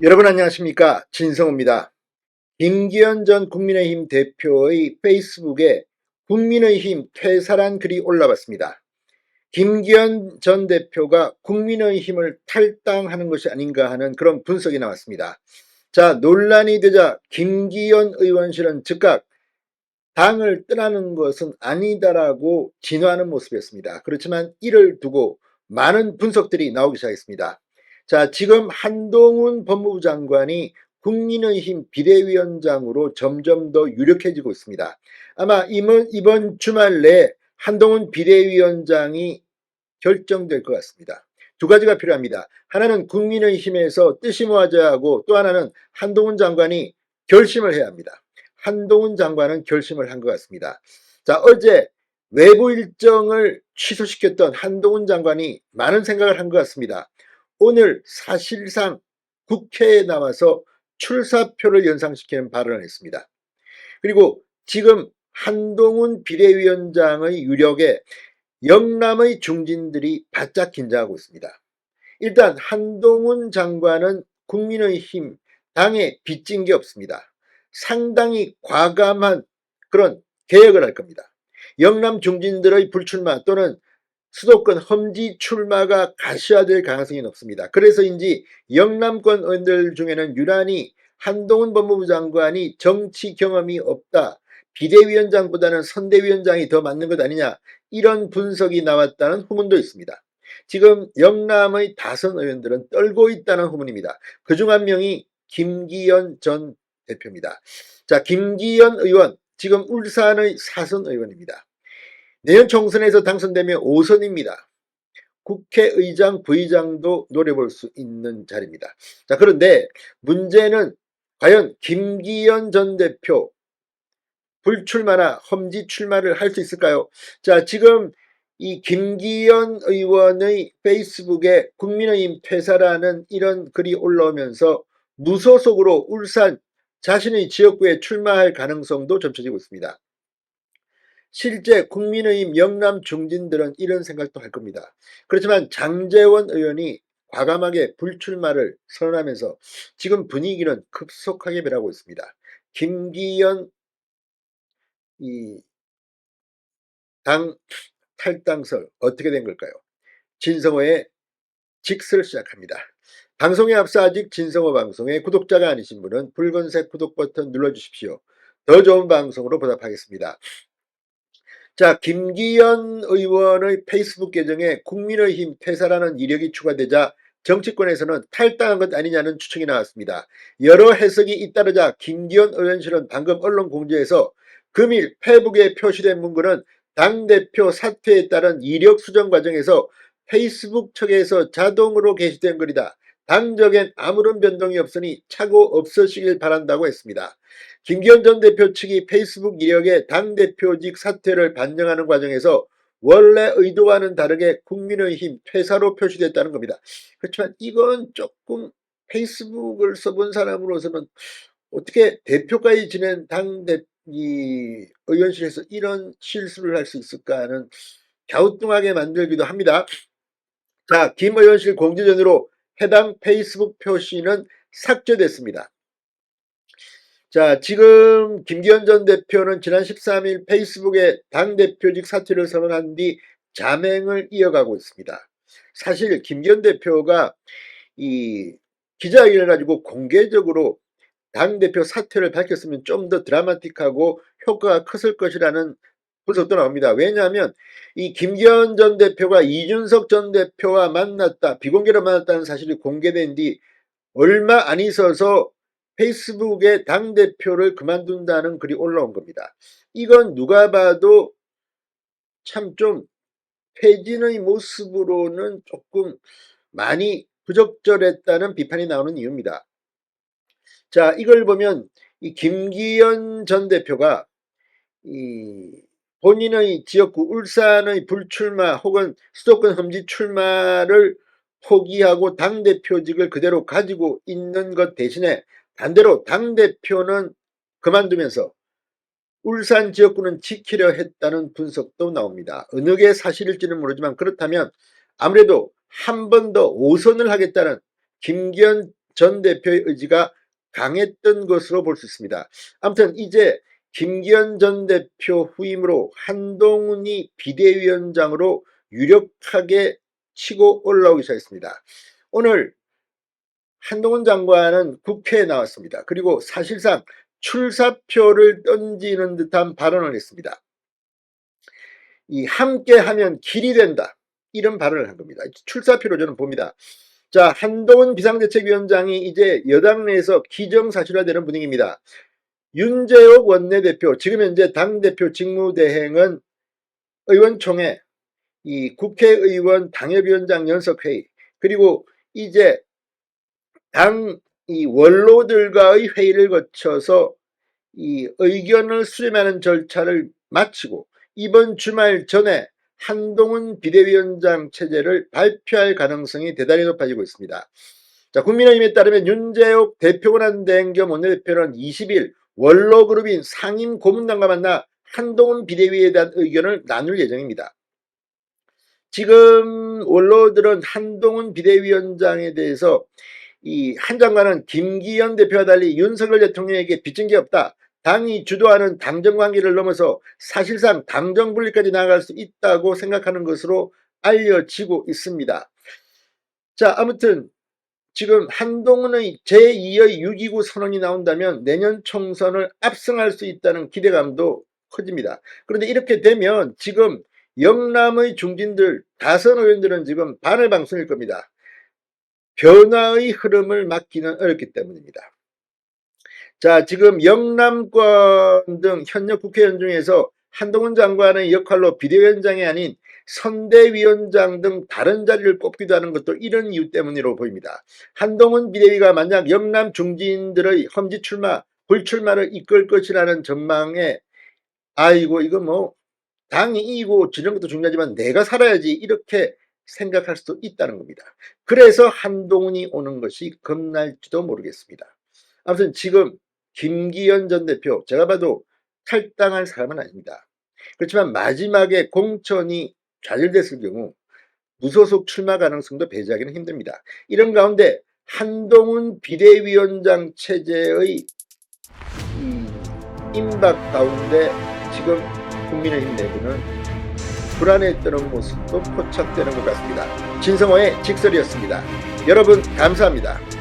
여러분 안녕하십니까? 진성호입니다. 김기현 전 국민의힘 대표의 페이스북에 국민의힘 퇴사란 글이 올라왔습니다. 김기현 전 대표가 국민의힘을 탈당하는 것이 아닌가 하는 그런 분석이 나왔습니다. 자, 논란이 되자 김기현 의원실은 즉각 당을 떠나는 것은 아니다라고 진화하는 모습이었습니다. 그렇지만 이를 두고 많은 분석들이 나오기 시작했습니다. 자, 지금 한동훈 법무부 장관이 국민의힘 비대위원장으로 점점 더 유력해지고 있습니다. 아마 이번 주말 내에 한동훈 비대위원장이 결정될 것 같습니다. 두 가지가 필요합니다. 하나는 국민의힘에서 뜻이 모아져야 하고, 또 하나는 한동훈 장관이 결심을 해야 합니다. 한동훈 장관은 결심을 한 것 같습니다. 자, 어제 외부 일정을 취소시켰던 한동훈 장관이 많은 생각을 한 것 같습니다. 오늘 사실상 국회에 나와서 출사표를 연상시키는 발언을 했습니다. 그리고 지금 한동훈 비대위원장의 유력에 영남의 중진들이 바짝 긴장하고 있습니다. 일단 한동훈 장관은 국민의힘 당에 빚진 게 없습니다. 상당히 과감한 그런 개혁을 할 겁니다. 영남 중진들의 불출마 또는 수도권 험지 출마가 가시화될 가능성이 높습니다. 그래서인지 영남권 의원들 중에는 유난히 한동훈 법무부 장관이 정치 경험이 없다, 비대위원장보다는 선대위원장이 더 맞는 것 아니냐, 이런 분석이 나왔다는 후문도 있습니다. 지금 영남의 다선 의원들은 떨고 있다는 후문입니다. 그중 한 명이 김기현 전 대표입니다. 자, 김기현 의원 지금 울산의 사선 의원입니다. 내년 총선에서 당선되면 5선입니다. 국회의장, 부의장도 노려볼 수 있는 자리입니다. 자, 그런데 문제는 과연 김기현 전 대표 불출마나 험지 출마를 할 수 있을까요? 자, 지금 이 김기현 의원의 페이스북에 국민의힘 퇴사라는 이런 글이 올라오면서 무소속으로 울산 자신의 지역구에 출마할 가능성도 점쳐지고 있습니다. 실제 국민의힘 영남 중진들은 이런 생각도 할 겁니다. 그렇지만 장제원 의원이 과감하게 불출마를 선언하면서 지금 분위기는 급속하게 변하고 있습니다. 김기현 당 탈당설 어떻게 된 걸까요? 진성호의 직설 시작합니다. 방송에 앞서 아직 진성호 방송의 구독자가 아니신 분은 붉은색 구독 버튼 눌러주십시오. 더 좋은 방송으로 보답하겠습니다. 자, 김기현 의원의 페이스북 계정에 국민의힘 퇴사라는 이력이 추가되자 정치권에서는 탈당한 것 아니냐는 추측이 나왔습니다. 여러 해석이 잇따르자 김기현 의원실은 방금 언론 공지에서 금일 페이북에 표시된 문구는 당대표 사퇴에 따른 이력 수정 과정에서 페이스북 측에서 자동으로 게시된 글이다. 당적엔 아무런 변동이 없으니 착오 없으시길 바란다고 했습니다. 김기현 전 대표 측이 페이스북 이력에 당대표직 사퇴를 반영하는 과정에서 원래 의도와는 다르게 국민의힘 퇴사로 표시됐다는 겁니다. 그렇지만 이건 조금 페이스북을 써본 사람으로서는 어떻게 대표까지 지낸 이 의원실에서 이런 실수를 할 수 있을까 하는 갸우뚱하게 만들기도 합니다. 자, 김 의원실 공지 전으로 해당 페이스북 표시는 삭제됐습니다. 자, 지금 김기현 전 대표는 지난 13일 페이스북에 당대표직 사퇴를 선언한 뒤 자맹을 이어가고 있습니다. 사실 김기현 대표가 이 기자회견을 가지고 공개적으로 당대표 사퇴를 밝혔으면 좀 더 드라마틱하고 효과가 컸을 것이라는 분석도 나옵니다. 왜냐하면 이 김기현 전 대표가 이준석 전 대표와 만났다, 비공개로 만났다는 사실이 공개된 뒤 얼마 안 있어서 페이스북에 당대표를 그만둔다는 글이 올라온 겁니다. 이건 누가 봐도 참 좀 퇴진의 모습으로는 조금 많이 부적절했다는 비판이 나오는 이유입니다. 자, 이걸 보면 이 김기현 전 대표가 이 본인의 지역구 울산의 불출마 혹은 수도권 험지 출마를 포기하고 당대표직을 그대로 가지고 있는 것 대신에 반대로 당대표는 그만두면서 울산 지역구는 지키려 했다는 분석도 나옵니다. 어느 게 사실일지는 모르지만 그렇다면 아무래도 한 번 더 5선을 하겠다는 김기현 전 대표의 의지가 강했던 것으로 볼 수 있습니다. 아무튼 이제 김기현 전 대표 후임으로 한동훈이 비대위원장으로 유력하게 치고 올라오기 시작했습니다. 오늘 한동훈 장관은 국회에 나왔습니다. 그리고 사실상 출사표를 던지는 듯한 발언을 했습니다. 이 함께하면 길이 된다, 이런 발언을 한 겁니다. 출사표로 저는 봅니다. 자, 한동훈 비상대책위원장이 이제 여당 내에서 기정사실화되는 분위기입니다. 윤재옥 원내대표, 지금 현재 당대표 직무대행은 의원총회, 이 국회의원 당협위원장 연석회의, 그리고 이제 당 이 원로들과의 회의를 거쳐서 이 의견을 수렴하는 절차를 마치고 이번 주말 전에 한동훈 비대위원장 체제를 발표할 가능성이 대단히 높아지고 있습니다. 자, 국민의힘에 따르면 윤재옥 대표권한대행 겸 원내대표는 20일 원로그룹인 상임 고문단과 만나 한동훈 비대위에 대한 의견을 나눌 예정입니다. 지금 원로들은 한동훈 비대위원장에 대해서 이 한 장관은 김기현 대표와 달리 윤석열 대통령에게 빚진 게 없다, 당이 주도하는 당정관계를 넘어서 사실상 당정분리까지 나아갈 수 있다고 생각하는 것으로 알려지고 있습니다. 자, 아무튼 지금 한동훈의 제2의 6.29 선언이 나온다면 내년 총선을 압승할 수 있다는 기대감도 커집니다. 그런데 이렇게 되면 지금 영남의 중진들, 다선 의원들은 지금 바늘방송일 겁니다. 변화의 흐름을 막기는 어렵기 때문입니다. 자, 지금 영남권 등 현역 국회의원 중에서 한동훈 장관의 역할로 비대위원장이 아닌 선대위원장 등 다른 자리를 뽑기도 하는 것도 이런 이유 때문이라고 보입니다. 한동훈 비대위가 만약 영남 중진들의 험지 출마, 불출마를 이끌 것이라는 전망에 아이고 이거 뭐 당이 이기고 지는 것도 중요하지만 내가 살아야지, 이렇게 생각할 수도 있다는 겁니다. 그래서 한동훈이 오는 것이 겁날지도 모르겠습니다. 아무튼 지금 김기현 전 대표, 제가 봐도 탈당할 사람은 아닙니다. 그렇지만 마지막에 공천이 좌절됐을 경우 무소속 출마 가능성도 배제하기는 힘듭니다. 이런 가운데 한동훈 비대위원장 체제의 임박 가운데 지금 국민의힘 내부는 불안에 떠는 모습도 포착되는 것 같습니다. 진성호의 직설이었습니다. 여러분 감사합니다.